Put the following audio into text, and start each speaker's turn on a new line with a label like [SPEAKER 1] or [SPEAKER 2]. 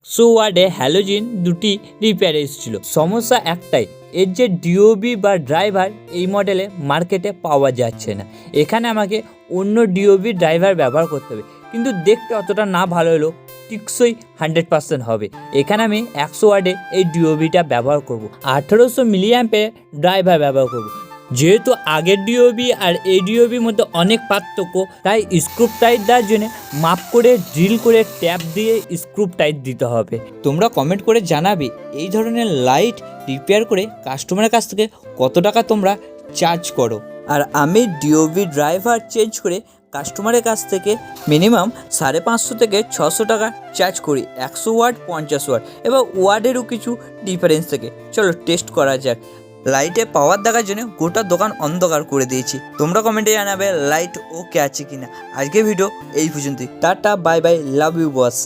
[SPEAKER 1] ওয়ার্ডে হ্যালোজিন দুটি রিপেয়ার এসেছিলো। সমস্যা একটাই, এর যে ডিওবি বা ড্রাইভার এই মডেলে মার্কেটে পাওয়া যাচ্ছে না। এখানে আমাকে অন্য ডিওবি ড্রাইভার ব্যবহার করতে হবে, কিন্তু দেখতে অতটা না ভালো হলেও টিকসই 100% হবে। এখানে আমি 100 ওয়ার্ডে এই ডিওবিটা ব্যবহার করব, 1800 মিলিঅ্যাম্পের ড্রাইভার ব্যবহার করব। যেহেতু আগের ডিওবি আর এই ডিওবির মধ্যে অনেক পার্থক্য, তাই স্ক্রু টাইট দেওয়ার জন্য মাপ করে ড্রিল করে ট্যাপ দিয়ে স্ক্রু টাইট দিতে হবে। তোমরা কমেন্ট করে জানাবে এই ধরনের লাইট রিপেয়ার করে কাস্টমারের কাছ থেকে কত টাকা তোমরা চার্জ করো। আর আমি ডিওবি ড্রাইভার চেঞ্জ করে কাস্টমারের কাছ থেকে মিনিমাম 550 থেকে 600 টাকা চার্জ করি 100 ওয়াট 50 ওয়াট। এবার ওয়ার্ডেরও কিছু ডিফারেন্স থাকে, চলো টেস্ট করা যাক। লাইটে পাওয়ার দেখার জন্য গোটা দোকান অন্ধকার করে দিয়েছি। তোমরা কমেন্টে জানাবে লাইট ওকে আছে কিনা। আজকে ভিডিও এই পর্যন্তই। Tata, bye bye, love you boss.